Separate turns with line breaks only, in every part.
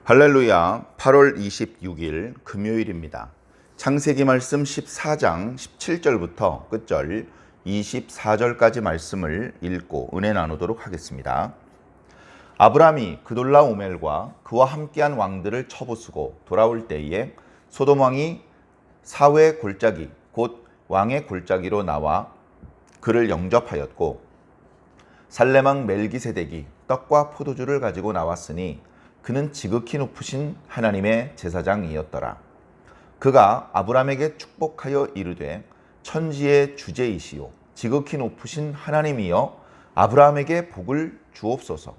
할렐루야. 8월 26일 금요일입니다. 창세기 말씀 14장 17절부터 끝절 24절까지 말씀을 읽고 은혜 나누도록 하겠습니다. 아브람이 그돌라오멜과 그와 함께한 왕들을 쳐부수고 돌아올 때에 소돔 왕이 사회 골짜기 곧 왕의 골짜기로 나와 그를 영접하였고, 살렘 왕 멜기세덱이 떡과 포도주를 가지고 나왔으니 그는 지극히 높으신 하나님의 제사장이었더라. 그가 아브람에게 축복하여 이르되, 천지의 주제이시오 지극히 높으신 하나님이여 아브람에게 복을 주옵소서.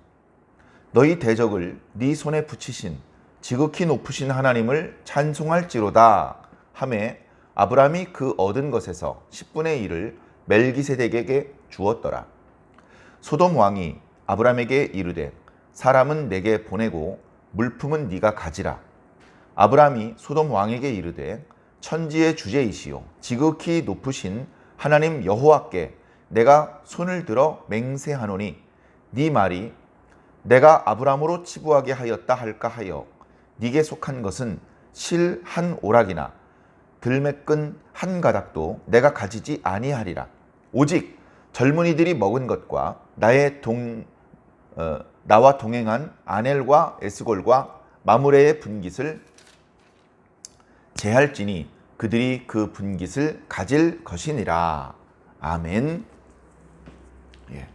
너희 대적을 네 손에 붙이신 지극히 높으신 하나님을 찬송할지로다 하매, 아브람이 그 얻은 것에서 10분의 1을 멜기세덱에게 주었더라. 소돔 왕이 아브람에게 이르되, 사람은 내게 보내고 물품은 네가 가지라. 아브람이 소돔 왕에게 이르되, 천지의 주제이시오 지극히 높으신 하나님 여호와께 내가 손을 들어 맹세하노니 네 말이 내가 아브람으로 치부하게 하였다 할까 하여 네게 속한 것은 실 한 오락이나 들매끈 한 가닥도 내가 가지지 아니하리라. 오직 젊은이들이 먹은 것과 나와 동행한 아넬과 에스골과 마므레의 분깃을 제할지니 그들이 그 분깃을 가질 것이니라. 아멘. 예.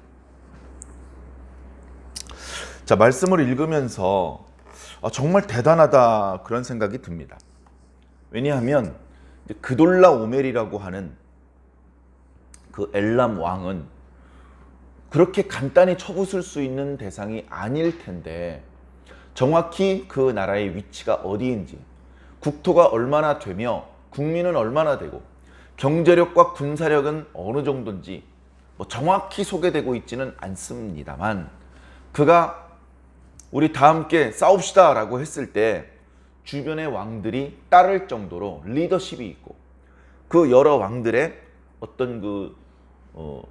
자, 말씀을 읽으면서 정말 대단하다 그런 생각이 듭니다. 왜냐하면 그돌라오멜이라고 하는 그 엘람 왕은 그렇게 간단히 쳐부술 수 있는 대상이 아닐 텐데, 정확히 그 나라의 위치가 어디인지, 국토가 얼마나 되며 국민은 얼마나 되고 경제력과 군사력은 어느 정도인지 정확히 소개되고 있지는 않습니다만, 그가 우리 다 함께 싸웁시다 라고 했을 때 주변의 왕들이 따를 정도로 리더십이 있고, 그 여러 왕들의 어떤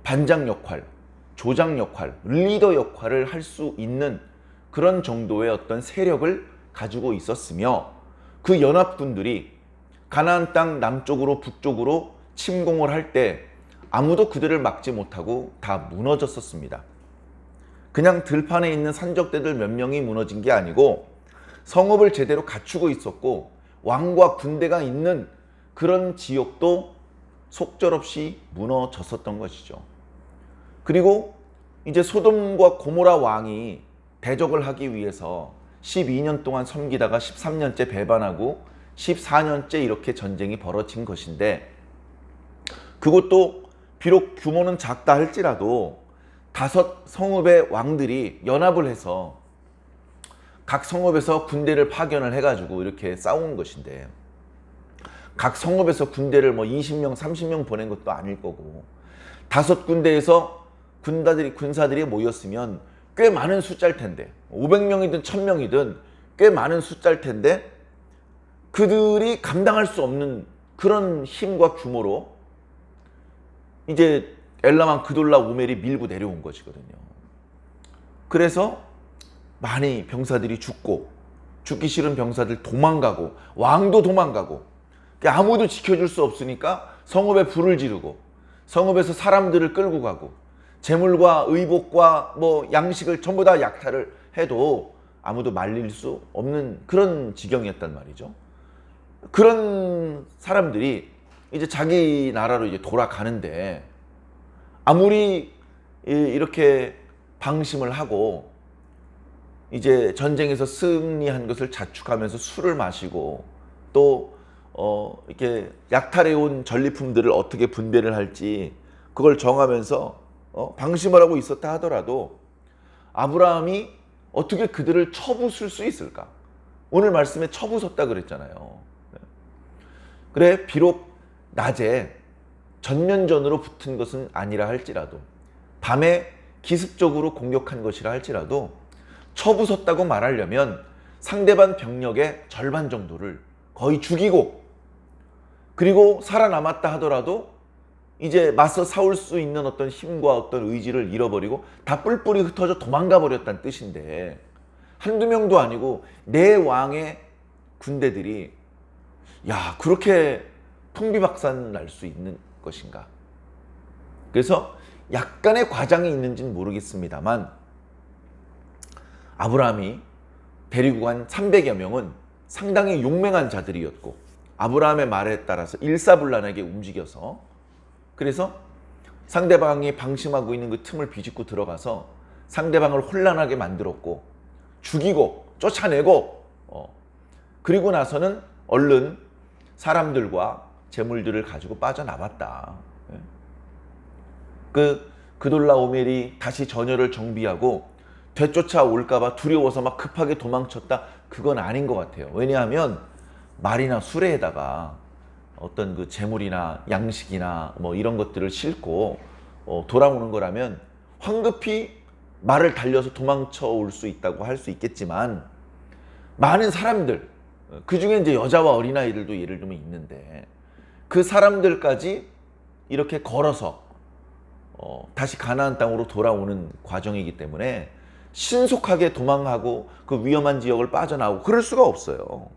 반장 역할, 조장 역할, 리더 역할을 할 수 있는 그런 정도의 어떤 세력을 가지고 있었으며, 그 연합군들이 가나안 땅 남쪽으로 북쪽으로 침공을 할 때 아무도 그들을 막지 못하고 다 무너졌었습니다. 그냥 들판에 있는 산적대들 몇 명이 무너진 게 아니고 성읍을 제대로 갖추고 있었고, 왕과 군대가 있는 그런 지역도 속절없이 무너졌었던 것이죠. 그리고 이제 소돔과 고모라 왕이 대적을 하기 위해서 12년 동안 섬기다가 13년째 배반하고 14년째 이렇게 전쟁이 벌어진 것인데, 그것도 비록 규모는 작다 할지라도 5 성읍의 왕들이 연합을 해서 각 성읍에서 군대를 파견을 해가지고 이렇게 싸운 것인데, 각 성읍에서 군대를 20명, 30명 보낸 것도 아닐 거고, 5 군데에서 군사들이 모였으면 꽤 많은 숫자일 텐데, 500명이든 1000명이든 꽤 많은 숫자일 텐데, 그들이 감당할 수 없는 그런 힘과 규모로 이제 엘람왕 그돌라오멜이 밀고 내려온 것이거든요. 그래서 많이 병사들이 죽고, 죽기 싫은 병사들 도망가고, 왕도 도망가고, 아무도 지켜줄 수 없으니까 성읍에 불을 지르고, 성읍에서 사람들을 끌고 가고, 재물과 의복과 양식을 전부 다 약탈을 해도 아무도 말릴 수 없는 그런 지경이었단 말이죠. 그런 사람들이 이제 자기 나라로 이제 돌아가는데, 아무리 이렇게 방심을 하고 이제 전쟁에서 승리한 것을 자축하면서 술을 마시고, 또 이렇게 약탈해온 전리품들을 어떻게 분배를 할지 그걸 정하면서 방심을 하고 있었다 하더라도, 아브라함이 어떻게 그들을 쳐부술 수 있을까? 오늘 말씀에 쳐부쉈다 그랬잖아요. 그래, 비록 낮에 전면전으로 붙은 것은 아니라 할지라도, 밤에 기습적으로 공격한 것이라 할지라도, 쳐부쉈다고 말하려면 상대방 병력의 절반 정도를 거의 죽이고, 그리고 살아남았다 하더라도 이제 맞서 싸울 수 있는 어떤 힘과 어떤 의지를 잃어버리고 다 뿔뿔이 흩어져 도망가 버렸다는 뜻인데, 한두 명도 아니고 네 왕의 군대들이 야, 그렇게 풍비박산 날 수 있는 것인가? 그래서 약간의 과장이 있는지는 모르겠습니다만 아브라함이 데리고 간 300여 명은 상당히 용맹한 자들이었고 아브라함의 말에 따라서 일사불란하게 움직여서 그래서 상대방이 방심하고 있는 그 틈을 비집고 들어가서 상대방을 혼란하게 만들었고 죽이고 쫓아내고 그리고 나서는 얼른 사람들과 재물들을 가지고 빠져나왔다. 그돌라오멜이 다시 전열을 정비하고 되쫓아올까봐 두려워서 막 급하게 도망쳤다. 그건 아닌 것 같아요. 왜냐하면 말이나 수레에다가 어떤 그 재물이나 양식이나 뭐 이런 것들을 싣고 돌아오는 거라면 황급히 말을 달려서 도망쳐 올 수 있다고 할 수 있겠지만 많은 사람들, 그 중에 이제 여자와 어린아이들도 예를 들면 있는데 그 사람들까지 이렇게 걸어서 다시 가나안 땅으로 돌아오는 과정이기 때문에 신속하게 도망하고 그 위험한 지역을 빠져나오고 그럴 수가 없어요.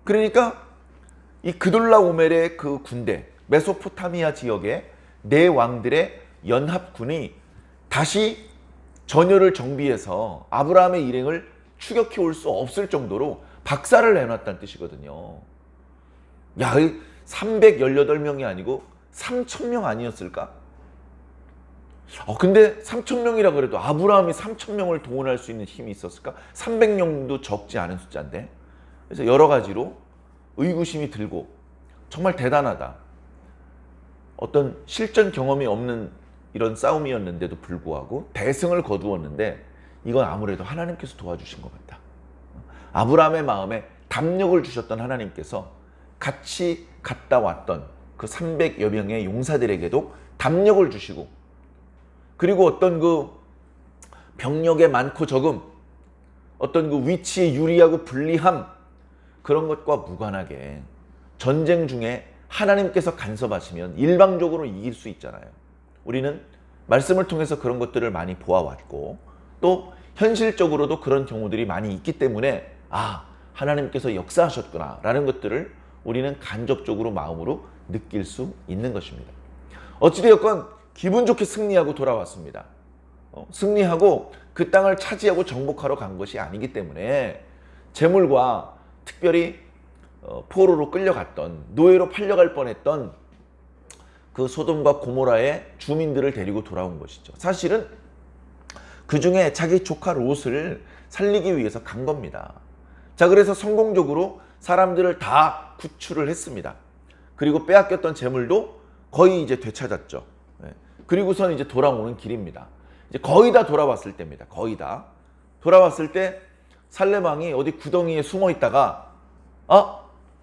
그러니까 이 그돌라오멜의 그 군대, 메소포타미아 지역의 네 왕들의 연합군이 다시 전열을 정비해서 아브라함의 일행을 추격해 올 수 없을 정도로 박살을 내놨다는 뜻이거든요. 야, 318명이 아니고 3,000명 아니었을까? 근데 3,000명이라 그래도 아브라함이 3,000명을 동원할 수 있는 힘이 있었을까? 300명도 적지 않은 숫자인데. 그래서 여러 가지로 의구심이 들고 정말 대단하다. 어떤 실전 경험이 없는 이런 싸움이었는데도 불구하고 대승을 거두었는데 이건 아무래도 하나님께서 도와주신 것 같다. 아브라함의 마음에 담력을 주셨던 하나님께서 같이 갔다 왔던 그 300여 명의 용사들에게도 담력을 주시고 그리고 어떤 그 병력의 많고 적음, 어떤 그 위치에 유리하고 불리함 그런 것과 무관하게 전쟁 중에 하나님께서 간섭하시면 일방적으로 이길 수 있잖아요. 우리는 말씀을 통해서 그런 것들을 많이 보아왔고 또 현실적으로도 그런 경우들이 많이 있기 때문에 하나님께서 역사하셨구나 라는 것들을 우리는 간접적으로 마음으로 느낄 수 있는 것입니다. 어찌되었건 기분 좋게 승리하고 돌아왔습니다. 승리하고 그 땅을 차지하고 정복하러 간 것이 아니기 때문에 재물과 특별히 포로로 끌려갔던 노예로 팔려갈 뻔했던 그 소돔과 고모라의 주민들을 데리고 돌아온 것이죠. 사실은 그 중에 자기 조카 롯을 살리기 위해서 간 겁니다. 자, 그래서 성공적으로 사람들을 다 구출을 했습니다. 그리고 빼앗겼던 재물도 거의 이제 되찾았죠. 그리고선 이제 돌아오는 길입니다. 이제 거의 다 돌아왔을 때입니다. 거의 다 돌아왔을 때 살렘 왕이 어디 구덩이에 숨어 있다가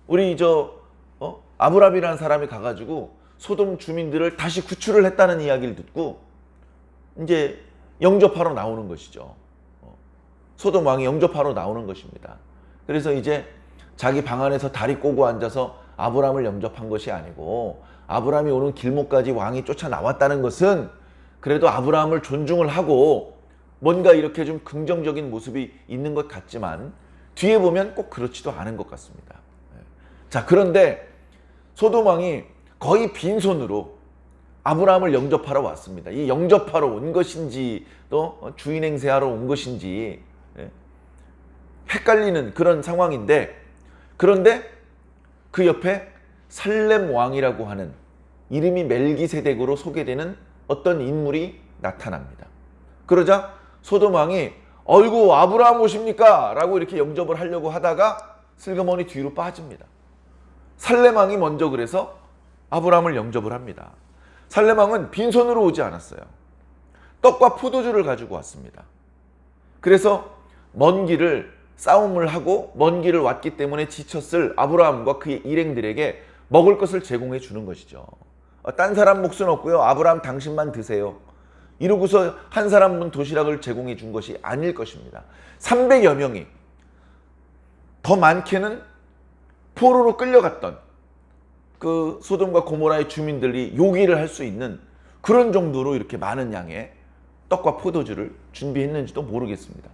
우리 아브람이라는 사람이 가가지고 소돔 주민들을 다시 구출을 했다는 이야기를 듣고 이제 영접하러 나오는 것이죠. 소돔 왕이 영접하러 나오는 것입니다. 그래서 이제 자기 방 안에서 다리 꼬고 앉아서 아브람을 영접한 것이 아니고 아브람이 오는 길목까지 왕이 쫓아 나왔다는 것은 그래도 아브람을 존중을 하고 뭔가 이렇게 좀 긍정적인 모습이 있는 것 같지만 뒤에 보면 꼭 그렇지도 않은 것 같습니다. 자, 그런데 소돔 왕이 거의 빈손으로 아브라함을 영접하러 왔습니다. 이 영접하러 온 것인지 또 주인 행세하러 온 것인지 헷갈리는 그런 상황인데 그런데 그 옆에 살렘 왕이라고 하는 이름이 멜기세덱으로 소개되는 어떤 인물이 나타납니다. 그러자 소돔 왕이 어이구 아브라함 오십니까? 라고 이렇게 영접을 하려고 하다가 슬그머니 뒤로 빠집니다. 살렘 왕이 먼저 그래서 아브라함을 영접을 합니다. 살렘 왕은 빈손으로 오지 않았어요. 떡과 포도주를 가지고 왔습니다. 그래서 먼 길을 싸움을 하고 먼 길을 왔기 때문에 지쳤을 아브라함과 그의 일행들에게 먹을 것을 제공해 주는 것이죠. 딴 사람 몫은 없고요. 아브라함 당신만 드세요. 이러고서 한 사람분 도시락을 제공해 준 것이 아닐 것입니다. 300여 명이 더 많게는 포로로 끌려갔던 그 소돔과 고모라의 주민들이 요기를 할 수 있는 그런 정도로 이렇게 많은 양의 떡과 포도주를 준비했는지도 모르겠습니다.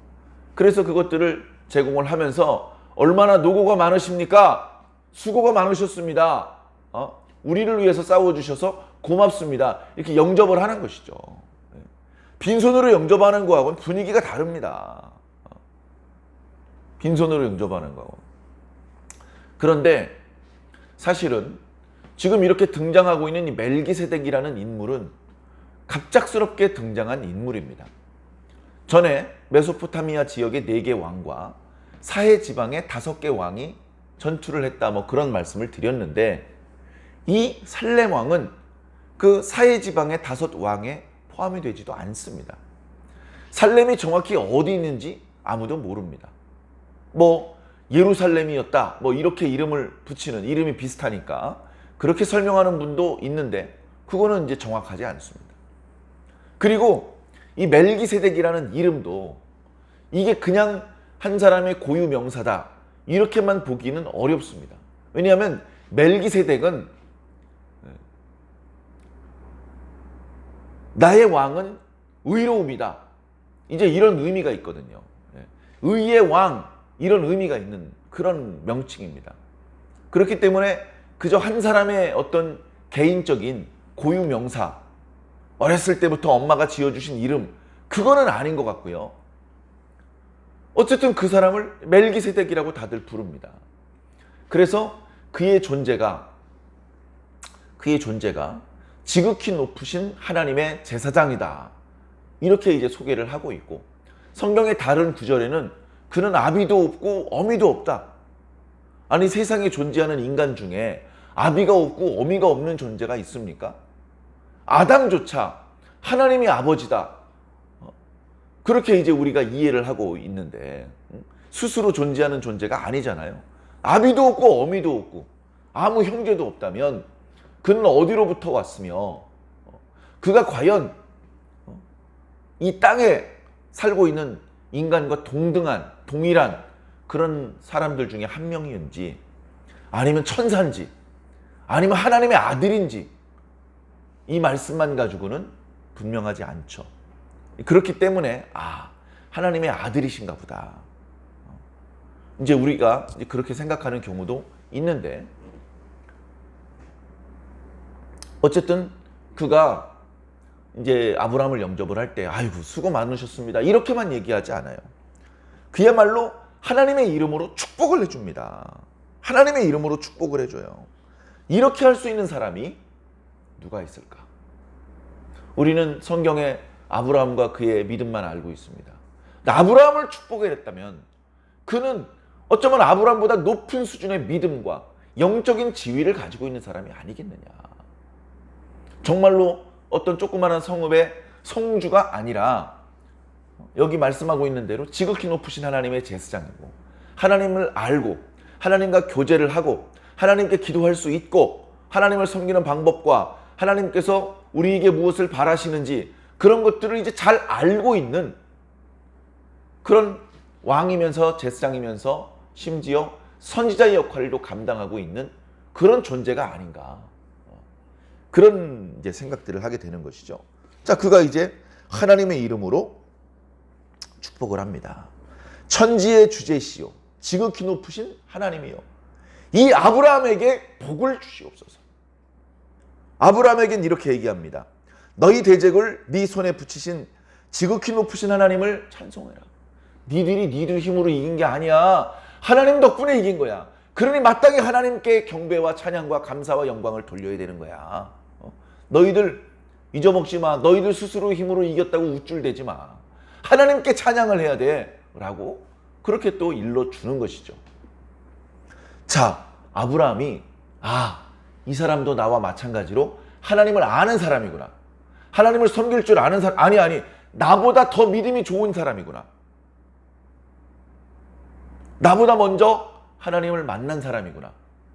그래서 그것들을 제공을 하면서 얼마나 노고가 많으십니까? 수고가 많으셨습니다. 우리를 위해서 싸워주셔서 고맙습니다. 이렇게 영접을 하는 것이죠. 빈손으로 영접하는 거하고는 분위기가 다릅니다. 빈손으로 영접하는 거하고. 그런데 사실은 지금 이렇게 등장하고 있는 이 멜기세덱이라는 인물은 갑작스럽게 등장한 인물입니다. 전에 메소포타미아 지역의 4개 왕과 사해 지방의 5개 왕이 전투를 했다, 뭐 그런 말씀을 드렸는데, 이 살렘 왕은 그 사해 지방의 5왕에 포함이 되지도 않습니다. 살렘이 정확히 어디 있는지 아무도 모릅니다. 뭐 예루살렘이었다, 뭐 이렇게 이름을 붙이는, 이름이 비슷하니까 그렇게 설명하는 분도 있는데 그거는 이제 정확하지 않습니다. 그리고 이 멜기세덱이라는 이름도 이게 그냥 한 사람의 고유 명사다 이렇게만 보기는 어렵습니다. 왜냐하면 멜기세덱은 나의 왕은 의로움이다, 이제 이런 의미가 있거든요. 의의 왕, 이런 의미가 있는 그런 명칭입니다. 그렇기 때문에 그저 한 사람의 어떤 개인적인 고유 명사, 어렸을 때부터 엄마가 지어주신 이름, 그거는 아닌 것 같고요. 어쨌든 그 사람을 멜기세덱이라고 다들 부릅니다. 그래서 그의 존재가 지극히 높으신 하나님의 제사장이다, 이렇게 이제 소개를 하고 있고, 성경의 다른 구절에는 그는 아비도 없고 어미도 없다. 아니, 세상에 존재하는 인간 중에 아비가 없고 어미가 없는 존재가 있습니까? 아담조차 하나님이 아버지다, 그렇게 이제 우리가 이해를 하고 있는데, 스스로 존재하는 존재가 아니잖아요. 아비도 없고 어미도 없고 아무 형제도 없다면 그는 어디로부터 왔으며, 그가 과연 이 땅에 살고 있는 인간과 동일한 그런 사람들 중에 한 명인지, 아니면 천사인지, 아니면 하나님의 아들인지, 이 말씀만 가지고는 분명하지 않죠. 그렇기 때문에 하나님의 아들이신가 보다, 이제 우리가 그렇게 생각하는 경우도 있는데, 어쨌든 그가 이제 아브라함을 영접을 할 때 아이고 수고 많으셨습니다 이렇게만 얘기하지 않아요. 그야말로 하나님의 이름으로 축복을 해줍니다. 하나님의 이름으로 축복을 해줘요. 이렇게 할 수 있는 사람이 누가 있을까? 우리는 성경에 아브라함과 그의 믿음만 알고 있습니다. 아브라함을 축복했다면 그는 어쩌면 아브라함보다 높은 수준의 믿음과 영적인 지위를 가지고 있는 사람이 아니겠느냐. 정말로 어떤 조그마한 성읍의 성주가 아니라, 여기 말씀하고 있는 대로 지극히 높으신 하나님의 제사장이고, 하나님을 알고 하나님과 교제를 하고 하나님께 기도할 수 있고, 하나님을 섬기는 방법과 하나님께서 우리에게 무엇을 바라시는지 그런 것들을 이제 잘 알고 있는 그런 왕이면서 제사장이면서 심지어 선지자의 역할도 감당하고 있는 그런 존재가 아닌가, 그런 이제 생각들을 하게 되는 것이죠. 자, 그가 이제 하나님의 이름으로 축복을 합니다. 천지의 주제시요 지극히 높으신 하나님이요, 이 아브라함에게 복을 주시옵소서. 아브라함에겐 이렇게 얘기합니다. 너희 대적을 네 손에 붙이신 지극히 높으신 하나님을 찬송해라. 니들 힘으로 이긴 게 아니야. 하나님 덕분에 이긴 거야. 그러니 마땅히 하나님께 경배와 찬양과 감사와 영광을 돌려야 되는 거야. 너희들 잊어먹지 마. 너희들 스스로 힘으로 이겼다고 우쭐대지 마. 하나님께 찬양을 해야 돼 라고 그렇게 또 일러주는 것이죠. 자, 아브라함이 이 사람도 나와 마찬가지로 하나님을 아는 사람이구나. 하나님을 섬길 줄 아는 사람, 아니 나보다 더 믿음이 좋은 사람이구나. 나보다 먼저 하나님을 만난 사람이구나.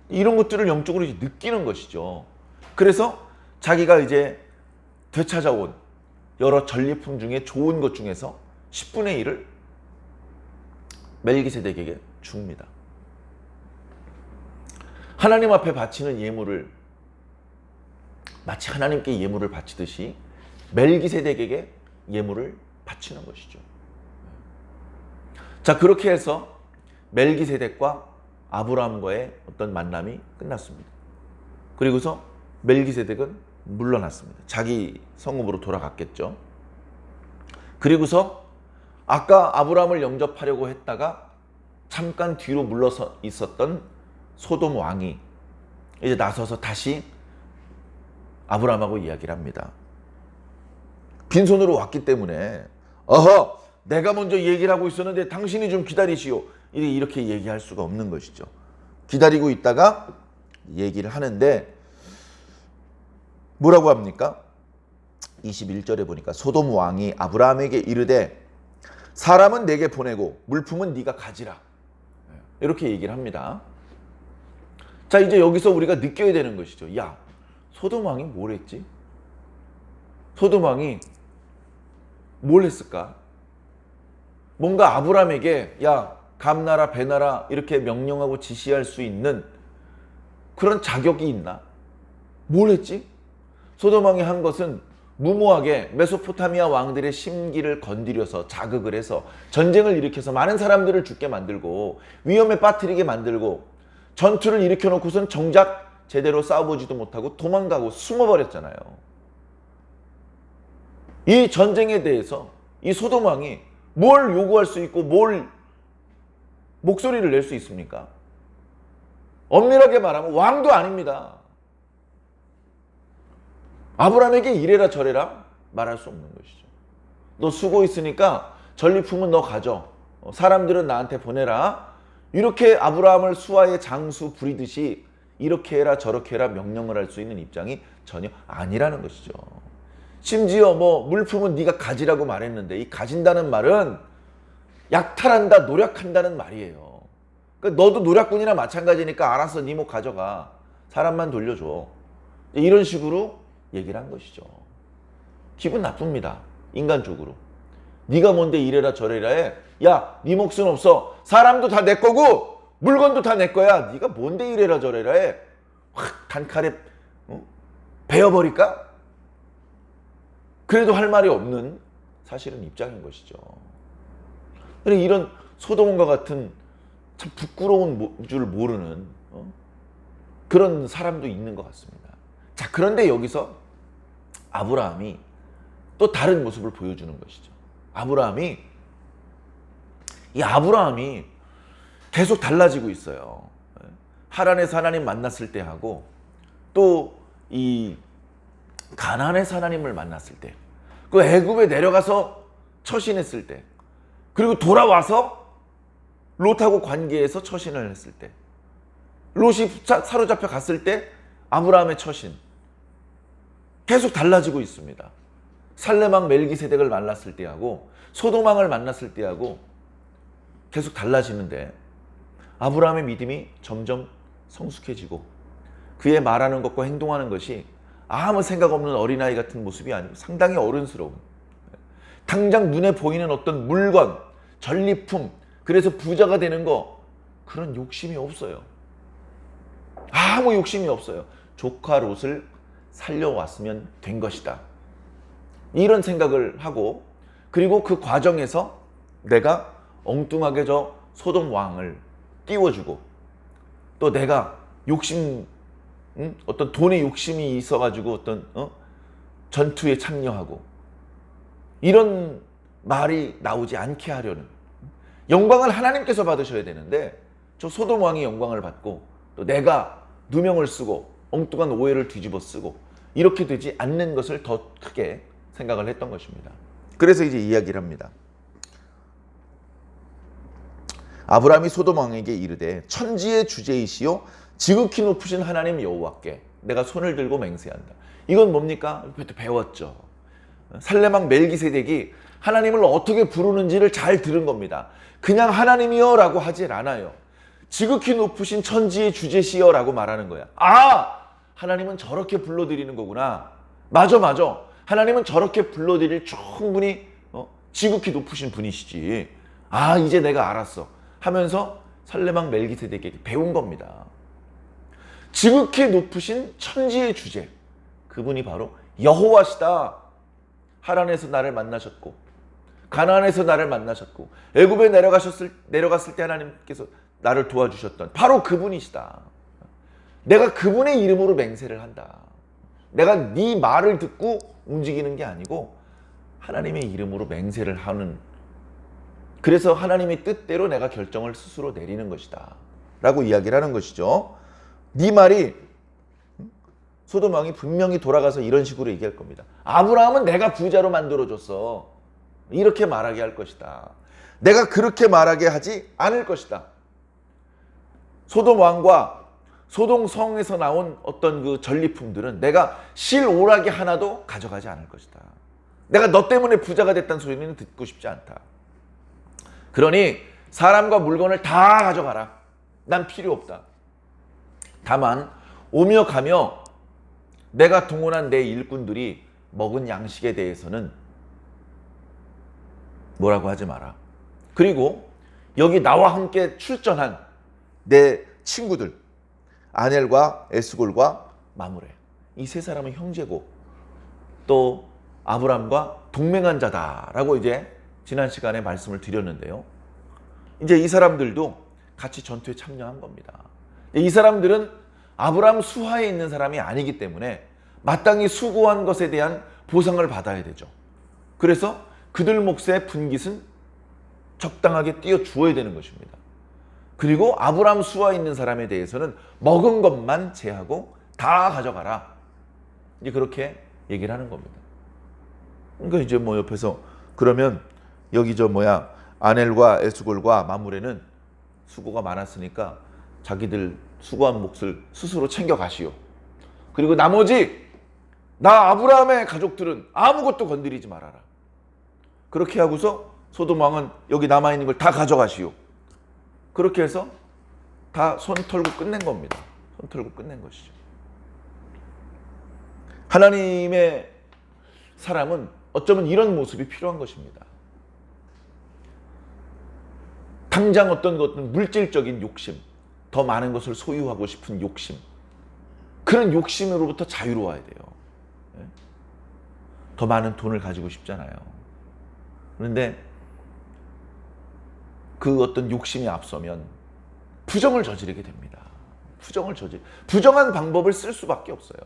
이런 것들을 영적으로 이제 느끼는 것이죠. 그래서 자기가 이제 되찾아온 여러 전리품 중에 좋은 것 중에서 10분의 1을 멜기세덱에게 줍니다. 하나님 앞에 바치는 예물을 마치 하나님께 예물을 바치듯이 멜기세덱에게 예물을 바치는 것이죠. 자, 그렇게 해서 멜기세덱과 아브라함과의 어떤 만남이 끝났습니다. 그리고서 멜기세덱은 물러났습니다. 자기 성읍으로 돌아갔겠죠. 그리고서 아까 아브라함을 영접하려고 했다가 잠깐 뒤로 물러서 있었던 소돔 왕이 이제 나서서 다시 아브라함하고 이야기를 합니다. 빈손으로 왔기 때문에 어허, 내가 먼저 얘기를 하고 있었는데 당신이 좀 기다리시오. 이렇게 얘기할 수가 없는 것이죠. 기다리고 있다가 얘기를 하는데 뭐라고 합니까? 21절에 보니까 소돔 왕이 아브라함에게 이르되 사람은 내게 보내고 물품은 네가 가지라. 이렇게 얘기를 합니다. 자, 이제 여기서 우리가 느껴야 되는 것이죠. 야, 소돔 왕이 뭘 했지? 소돔 왕이 뭘 했을까? 뭔가 아브라함에게 야, 감나라 배나라 이렇게 명령하고 지시할 수 있는 그런 자격이 있나? 뭘 했지? 소돔 왕이 한 것은 무모하게 메소포타미아 왕들의 심기를 건드려서 자극을 해서 전쟁을 일으켜서 많은 사람들을 죽게 만들고 위험에 빠뜨리게 만들고 전투를 일으켜놓고선 정작 제대로 싸워보지도 못하고 도망가고 숨어버렸잖아요. 이 전쟁에 대해서 이 소돔 왕이 뭘 요구할 수 있고 뭘 목소리를 낼 수 있습니까? 엄밀하게 말하면 왕도 아닙니다. 아브라함에게 이래라 저래라 말할 수 없는 것이죠. 너 수고 있으니까 전리품은 너 가져. 사람들은 나한테 보내라. 이렇게 아브라함을 수하의 장수 부리듯이 이렇게 해라 저렇게 해라 명령을 할 수 있는 입장이 전혀 아니라는 것이죠. 심지어 뭐 물품은 네가 가지라고 말했는데 이 가진다는 말은 약탈한다, 노력한다는 말이에요. 그러니까 너도 노략군이나 마찬가지니까 알아서 네 목 가져가. 사람만 돌려줘. 이런 식으로 얘기를 한 것이죠. 기분 나쁩니다. 인간적으로. 네가 뭔데 이래라 저래라 해. 야, 네 몫은 없어. 사람도 다 내 거고 물건도 다 내 거야. 네가 뭔데 이래라 저래라 해. 확 단칼에 베어버릴까? 그래도 할 말이 없는 사실은 입장인 것이죠. 그런데 이런 소돔과 같은 참 부끄러운 줄 모르는 그런 사람도 있는 것 같습니다. 자, 그런데 여기서 아브라함이 또 다른 모습을 보여주는 것이죠. 아브라함이 계속 달라지고 있어요. 하란에서 하나님 만났을 때 하고 또 이 가나안에서 하나님을 만났을 때, 그 애굽에 내려가서 처신했을 때, 그리고 돌아와서 롯하고 관계에서 처신을 했을 때, 롯이 사로잡혀 갔을 때 아브라함의 처신 계속 달라지고 있습니다. 살레망 멜기세덱을 만났을 때하고 소돔왕을 만났을 때하고 계속 달라지는데 아브라함의 믿음이 점점 성숙해지고 그의 말하는 것과 행동하는 것이 아무 생각 없는 어린아이 같은 모습이 아니고 상당히 어른스러운, 당장 눈에 보이는 어떤 물건, 전리품, 그래서 부자가 되는 거, 그런 욕심이 없어요. 아무 욕심이 없어요. 조카 롯을 살려왔으면 된 것이다. 이런 생각을 하고, 그리고 그 과정에서 내가 엉뚱하게 저 소돔 왕을 띄워주고, 또 내가 어떤 돈에 욕심이 있어가지고 어떤 전투에 참여하고, 이런 말이 나오지 않게 하려는, 영광을 하나님께서 받으셔야 되는데 저 소돔 왕이 영광을 받고 또 내가 누명을 쓰고 엉뚱한 오해를 뒤집어 쓰고 이렇게 되지 않는 것을 더 크게 생각을 했던 것입니다. 그래서 이제 이야기를 합니다. 아브라함이 소돔 왕에게 이르되 천지의 주제이시요 지극히 높으신 하나님 여호와께 내가 손을 들고 맹세한다. 이건 뭡니까? 배웠죠. 살레망 멜기세덱이 하나님을 어떻게 부르는지를 잘 들은 겁니다. 그냥 하나님이여 라고 하질 않아요. 지극히 높으신 천지의 주제시여 라고 말하는 거야. 아! 하나님은 저렇게 불러드리는 거구나. 맞아. 하나님은 저렇게 불러드릴 충분히 지극히 높으신 분이시지. 아, 이제 내가 알았어 하면서 살레망 멜기세덱에게 배운 겁니다. 지극히 높으신 천지의 주제, 그분이 바로 여호와시다. 하란에서 나를 만나셨고 가나안에서 나를 만나셨고 애굽에 내려갔을 때 하나님께서 나를 도와주셨던 바로 그분이시다. 내가 그분의 이름으로 맹세를 한다. 내가 네 말을 듣고 움직이는 게 아니고 하나님의 이름으로 맹세를 하는, 그래서 하나님의 뜻대로 내가 결정을 스스로 내리는 것이다 라고 이야기를 하는 것이죠. 네 말이, 소돔 왕이 분명히 돌아가서 이런 식으로 얘기할 겁니다. 아브라함은 내가 부자로 만들어줬어. 이렇게 말하게 할 것이다. 내가 그렇게 말하게 하지 않을 것이다. 소돔 왕과 소돔 성에서 나온 어떤 그 전리품들은 내가 실오라기 하나도 가져가지 않을 것이다. 내가 너 때문에 부자가 됐다는 소리는 듣고 싶지 않다. 그러니 사람과 물건을 다 가져가라. 난 필요 없다. 다만 오며 가며 내가 동원한 내 일꾼들이 먹은 양식에 대해서는 뭐라고 하지 마라. 그리고 여기 나와 함께 출전한 내 친구들 아넬과 에스골과 마므레, 이 세 사람은 형제고 또 아브람과 동맹한 자다라고 이제 지난 시간에 말씀을 드렸는데요. 이제 이 사람들도 같이 전투에 참여한 겁니다. 이 사람들은 아브람 수하에 있는 사람이 아니기 때문에 마땅히 수고한 것에 대한 보상을 받아야 되죠. 그래서 그들 몫의 분깃은 적당하게 띄워 주어야 되는 것입니다. 그리고 아브람 수하에 있는 사람에 대해서는 먹은 것만 제하고 다 가져가라. 이제 그렇게 얘기를 하는 겁니다. 그러니까 이제 뭐 옆에서 그러면 여기 아넬과 에스골과 마므레는 수고가 많았으니까 자기들 수고한 몫을 스스로 챙겨 가시오. 그리고 나머지 나 아브라함의 가족들은 아무것도 건드리지 말아라. 그렇게 하고서 소돔 왕은 여기 남아있는 걸 다 가져가시오. 그렇게 해서 다 손 털고 끝낸 겁니다. 손 털고 끝낸 것이죠. 하나님의 사람은 어쩌면 이런 모습이 필요한 것입니다. 당장 어떤 것은 물질적인 욕심, 더 많은 것을 소유하고 싶은 욕심, 그런 욕심으로부터 자유로워야 돼요. 더 많은 돈을 가지고 싶잖아요. 그런데 그 어떤 욕심이 앞서면 부정을 저지르게 됩니다. 부정한 방법을 쓸 수밖에 없어요.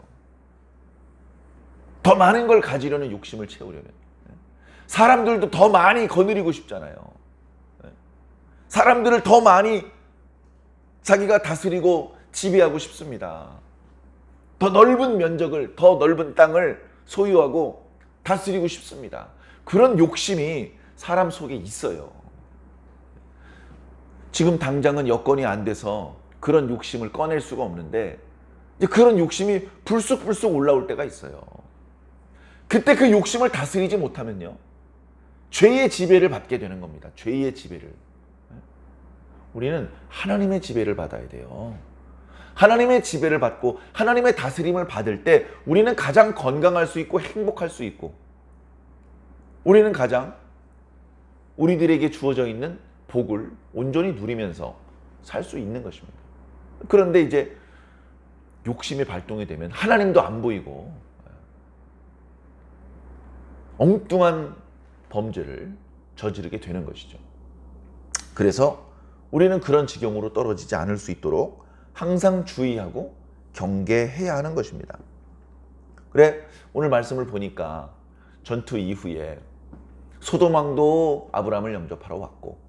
더 많은 걸 가지려는 욕심을 채우려면. 사람들도 더 많이 거느리고 싶잖아요. 사람들을 더 많이 자기가 다스리고 지배하고 싶습니다. 더 넓은 면적을, 더 넓은 땅을 소유하고 다스리고 싶습니다. 그런 욕심이 사람 속에 있어요. 지금 당장은 여건이 안 돼서 그런 욕심을 꺼낼 수가 없는데 이제 그런 욕심이 불쑥불쑥 올라올 때가 있어요. 그때 그 욕심을 다스리지 못하면요, 죄의 지배를 받게 되는 겁니다. 죄의 지배를. 우리는 하나님의 지배를 받아야 돼요. 하나님의 지배를 받고 하나님의 다스림을 받을 때 우리는 가장 건강할 수 있고 행복할 수 있고, 우리는 가장 우리들에게 주어져 있는 복을 온전히 누리면서 살 수 있는 것입니다. 그런데 이제 욕심이 발동이 되면 하나님도 안 보이고 엉뚱한 범죄를 저지르게 되는 것이죠. 그래서 우리는 그런 지경으로 떨어지지 않을 수 있도록 항상 주의하고 경계해야 하는 것입니다. 그래, 오늘 말씀을 보니까 전투 이후에 소돔 왕도 아브람을 영접하러 왔고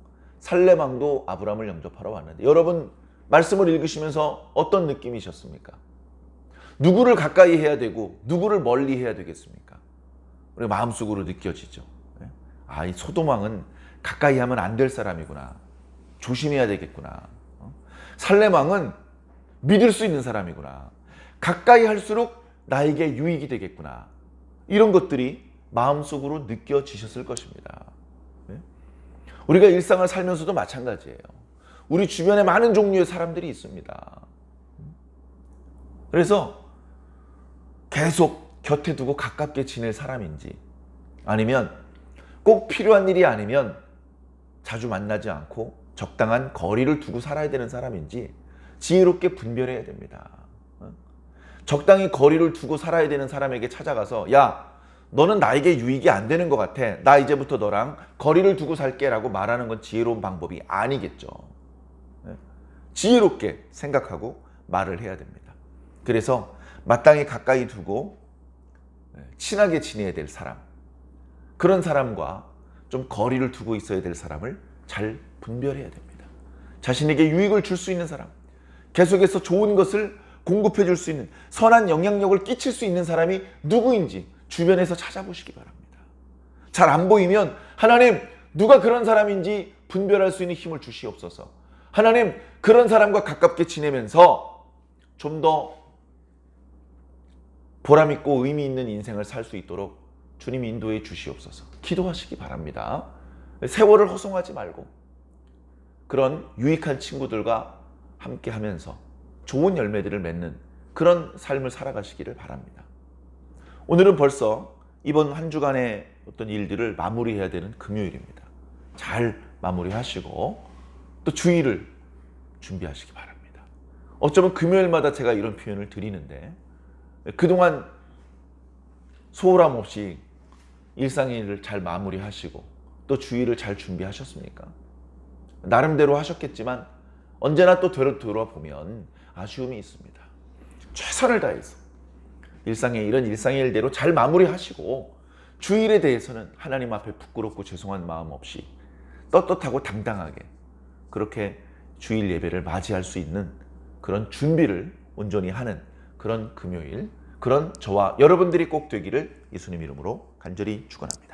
살렘 왕도 아브람을 영접하러 왔는데, 여러분 말씀을 읽으시면서 어떤 느낌이셨습니까? 누구를 가까이 해야 되고 누구를 멀리 해야 되겠습니까? 우리 마음속으로 느껴지죠. 이 소돔 왕은 가까이 하면 안 될 사람이구나. 조심해야 되겠구나. 살렘 왕은 믿을 수 있는 사람이구나. 가까이 할수록 나에게 유익이 되겠구나. 이런 것들이 마음속으로 느껴지셨을 것입니다. 우리가 일상을 살면서도 마찬가지예요. 우리 주변에 많은 종류의 사람들이 있습니다. 그래서 계속 곁에 두고 가깝게 지낼 사람인지, 아니면 꼭 필요한 일이 아니면 자주 만나지 않고 적당한 거리를 두고 살아야 되는 사람인지 지혜롭게 분별해야 됩니다. 적당히 거리를 두고 살아야 되는 사람에게 찾아가서, 야, 너는 나에게 유익이 안 되는 것 같아. 나 이제부터 너랑 거리를 두고 살게 라고 말하는 건 지혜로운 방법이 아니겠죠. 지혜롭게 생각하고 말을 해야 됩니다. 그래서 마땅히 가까이 두고 친하게 지내야 될 사람, 그런 사람과 좀 거리를 두고 있어야 될 사람을 잘 분별해야 됩니다. 자신에게 유익을 줄 수 있는 사람, 계속해서 좋은 것을 공급해 줄 수 있는, 선한 영향력을 끼칠 수 있는 사람이 누구인지 주변에서 찾아보시기 바랍니다. 잘 안 보이면 하나님, 누가 그런 사람인지 분별할 수 있는 힘을 주시옵소서. 하나님, 그런 사람과 가깝게 지내면서 좀 더 보람 있고 의미 있는 인생을 살 수 있도록 주님 인도해 주시옵소서. 기도하시기 바랍니다. 세월을 허송하지 말고 그런 유익한 친구들과 함께 하면서 좋은 열매들을 맺는 그런 삶을 살아가시기를 바랍니다. 오늘은 벌써 이번 한 주간의 어떤 일들을 마무리해야 되는 금요일입니다. 잘 마무리하시고 또 주일을 준비하시기 바랍니다. 어쩌면 금요일마다 제가 이런 표현을 드리는데 그동안 소홀함 없이 일상의 일을 잘 마무리하시고 또 주일을 잘 준비하셨습니까? 나름대로 하셨겠지만 언제나 또 돌아보면 아쉬움이 있습니다. 최선을 다해서 일상의 일은 일상의 일대로 잘 마무리하시고 주일에 대해서는 하나님 앞에 부끄럽고 죄송한 마음 없이 떳떳하고 당당하게 그렇게 주일 예배를 맞이할 수 있는 그런 준비를 온전히 하는 그런 금요일, 그런 저와 여러분들이 꼭 되기를 예수님 이름으로 간절히 축원합니다.